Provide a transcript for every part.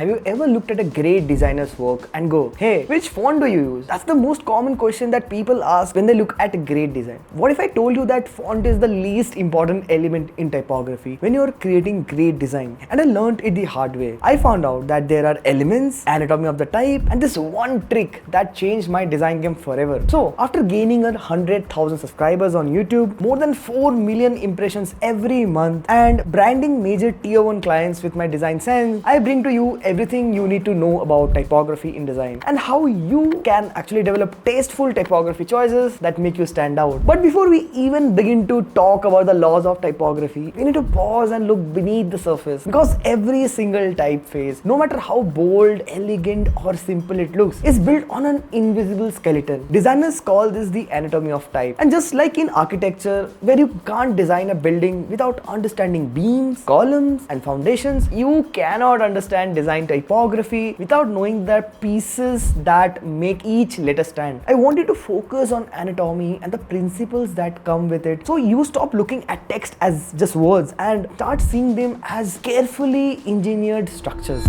Have you ever looked at a great designer's work and go, hey, which font do you use? That's the most common question that people ask when they look at a great design. What if I told you that font is the least important element in typography when you're creating great design? And I learned it the hard way. I found out that there are elements, anatomy of the type, and this one trick that changed my design game forever. So after gaining 100,000 subscribers on YouTube, more than 4 million impressions every month, and branding major tier 1 clients with my design sense, I bring to you everything you need to know about typography in design and how you can actually develop tasteful typography choices that make you stand out. But before we even begin to talk about the laws of typography, we need to pause and look beneath the surface, because every single typeface, no matter how bold, elegant or simple it looks, is built on an invisible skeleton. Designers call this the anatomy of type. And just like in architecture, where you can't design a building without understanding beams, columns and foundations, you cannot understand design typography without knowing the pieces that make each letter stand. I want you to focus on anatomy and the principles that come with it, so you stop looking at text as just words and start seeing them as carefully engineered structures.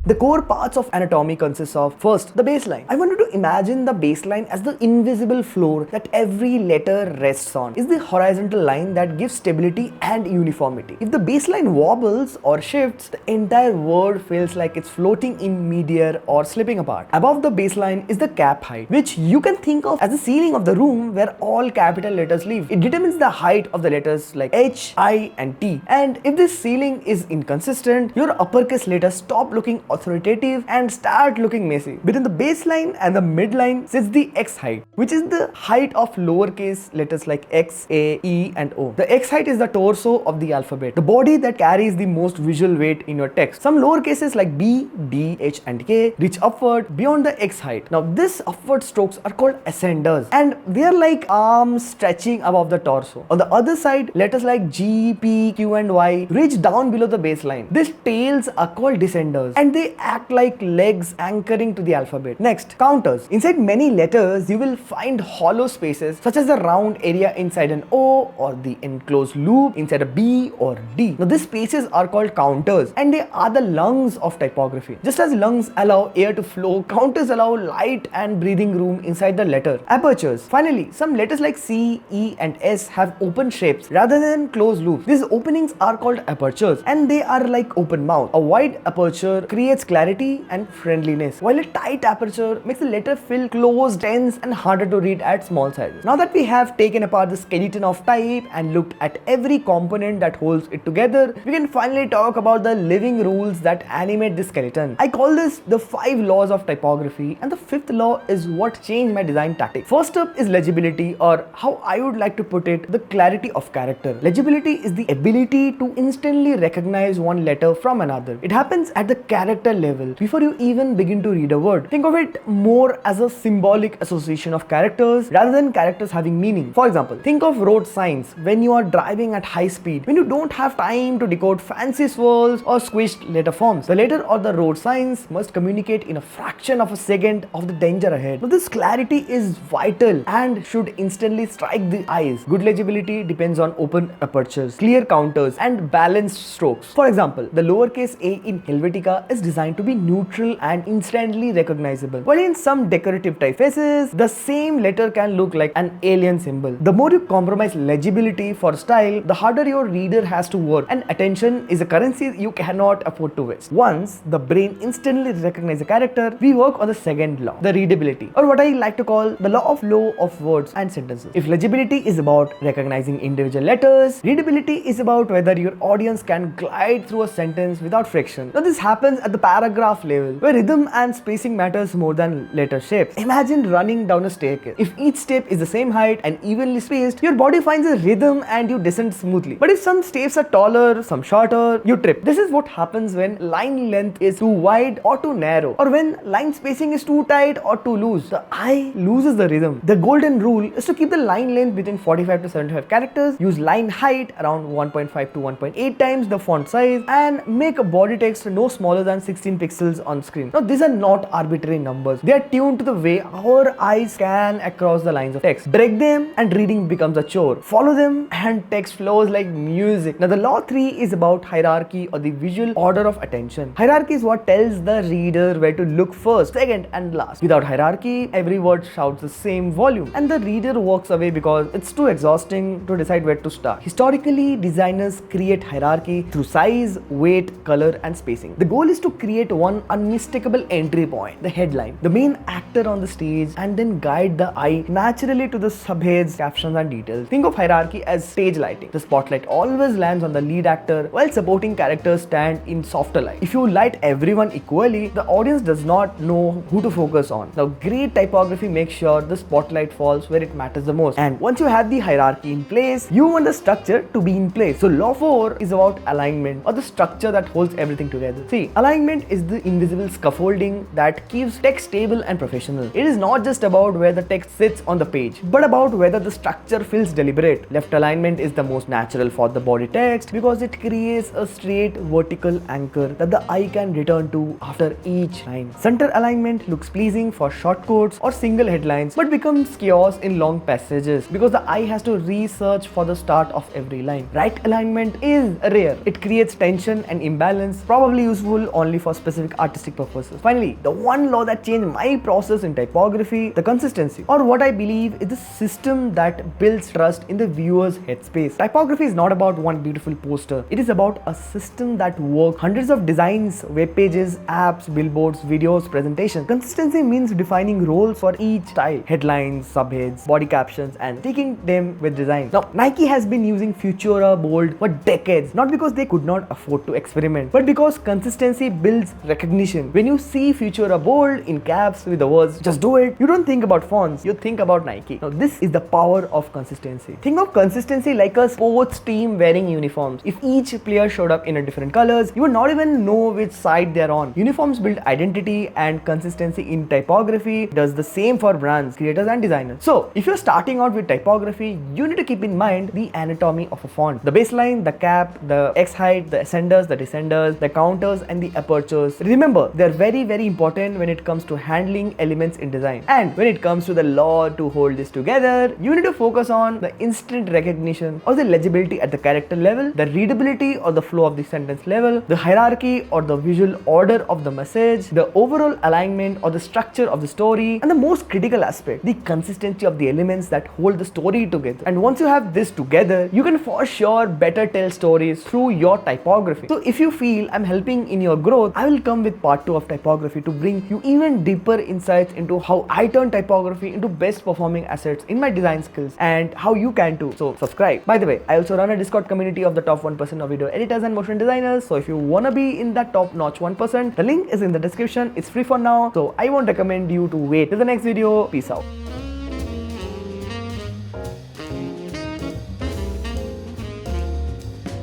The core parts of anatomy consists of, first, the baseline. I want you to imagine the baseline as the invisible floor that every letter rests on. It's the horizontal line that gives stability and uniformity. If the baseline wobbles or shifts, the entire word feels like it's floating in midair or slipping apart. Above the baseline is the cap height, which you can think of as the ceiling of the room where all capital letters live. It determines the height of the letters like H, I and T. And if this ceiling is inconsistent, your uppercase letters stop looking authoritative and start looking messy. Between the baseline and the midline sits the X height, which is the height of lowercase letters like X, A, E and O. The X height is the torso of the alphabet, the body that carries the most visual weight in your text. Some lowercases like B, D, H and K reach upward beyond the X height. Now these upward strokes are called ascenders, and they are like arms stretching above the torso. On the other side, letters like G, P, Q and Y reach down below the baseline. These tails are called descenders, and they act like legs anchoring to the alphabet. Next, counters. Inside many letters, you will find hollow spaces such as the round area inside an O or the enclosed loop inside a B or D. Now these spaces are called counters, and they are the lungs of typography. Just as lungs allow air to flow, counters allow light and breathing room inside the letter. Apertures. Finally, some letters like C, E and S have open shapes rather than closed loops. These openings are called apertures, and they are like open mouth. A wide aperture creates clarity and friendliness, while a tight aperture makes the letter feel closed, tense and harder to read at small sizes. Now that we have taken apart the skeleton of type and looked at every component that holds it together, we can finally talk about the living rules that animate this skeleton. I call this the 5 laws of typography, and the 5th law is what changed my design tactic. First up is legibility, or how I would like to put it, the clarity of character. Legibility is the ability to instantly recognize one letter from another. It happens at the character level before you even begin to read a word. Think of it more as a symbolic association of characters rather than characters having meaning. For example, think of road signs when you are driving at high speed, when you don't have time to decode fancy swirls or squished letter forms. The letter or the road signs must communicate in a fraction of a second of the danger ahead. Now this clarity is vital and should instantly strike the eyes. Good legibility depends on open apertures, clear counters and balanced strokes. For example, the lowercase a in Helvetica is designed to be neutral and instantly recognizable, while in some decorative typefaces, the same letter can look like an alien symbol. The more you compromise legibility for style, the harder your reader has to work, and attention is a currency you cannot afford to waste. Once the brain instantly recognizes a character, we work on the second law, the readability, or what I like to call the law of flow of words and sentences. If legibility is about recognizing individual letters, readability is about whether your audience can glide through a sentence without friction. Now this happens at the paragraph level, where rhythm and spacing matters more than letter shapes. Imagine running down a staircase. If each step is the same height and evenly spaced, your body finds a rhythm and you descend smoothly. But if some steps are taller, some shorter, you trip. This is what happens when line length is too wide or too narrow, or when line spacing is too tight or too loose. The eye loses the rhythm. The golden rule is to keep the line length between 45 to 75 characters, use line height around 1.5 to 1.8 times the font size, and make a body text no smaller than 16 pixels on screen. Now these are not arbitrary numbers. They are tuned to the way our eyes scan across the lines of text. Break them and reading becomes a chore. Follow them and text flows like music. Now the law 3 is about hierarchy or the visual order of attention. Hierarchy is what tells the reader where to look first, second and last. Without hierarchy, every word shouts the same volume and the reader walks away because it's too exhausting to decide where to start. Historically, designers create hierarchy through size, weight, color and spacing. The goal is to create one unmistakable entry point, the headline, the main actor on the stage, and then guide the eye naturally to the subheads, captions and details. Think of hierarchy as stage lighting. The spotlight always lands on the lead actor while supporting characters stand in softer light. If you light everyone equally, the audience does not know who to focus on. Now, great typography makes sure the spotlight falls where it matters the most. And once you have the hierarchy in place, you want the structure to be in place. So law 4 is about alignment, or the structure that holds everything together. See, alignment is the invisible scaffolding that keeps text stable and professional. It is not just about where the text sits on the page, but about whether the structure feels deliberate. Left alignment is the most natural for the body text because it creates a straight vertical anchor that the eye can return to after each line. Center alignment looks pleasing for short quotes or single headlines, but becomes chaos in long passages because the eye has to research for the start of every line. Right alignment is rare. It creates tension and imbalance, probably useful only for specific artistic purposes. Finally, the one law that changed my process in typography, the consistency, or what I believe is the system that builds trust in the viewer's headspace. Typography is not about one beautiful poster. It is about a system that works. Hundreds of designs, web pages, apps, billboards, videos, presentations. Consistency means defining roles for each style, headlines, subheads, body captions, and taking them with design. Now, Nike has been using Futura Bold for decades, not because they could not afford to experiment, but because consistency builds recognition. When you see Futura Bold in caps with the words "just do it," you don't think about fonts, you think about Nike. Now, this is the power of consistency. Think of consistency like a sports team wearing uniforms. If each player showed up in a different colors, you would not even know which side they're on. Uniforms build identity, and consistency in typography does the same for brands, creators and designers. So, if you're starting out with typography, you need to keep in mind the anatomy of a font. The baseline, the cap, the X height, the ascenders, the descenders, the counters and the apertures. Remember, they're very important when it comes to handling elements in design. And when it comes to the law to hold this together, you need to focus on the instant recognition or the legibility at the character level, the readability or the flow of the sentence level, the hierarchy or the visual order of the message, the overall alignment or the structure of the story, and the most critical aspect, the consistency of the elements that hold the story together. And once you have this together, you can for sure better tell stories through your typography. So if you feel I'm helping in your growth, I will come with part 2 of typography to bring you even deeper insights into how I turn typography into best performing assets in my design skills and how you can too. So subscribe. By the way, I also run a Discord community of the top 1% of video editors and motion designers. So if you wanna be in that top notch 1%, the link is in the description. It's free for now. So I won't recommend you to wait till the next video. Peace out.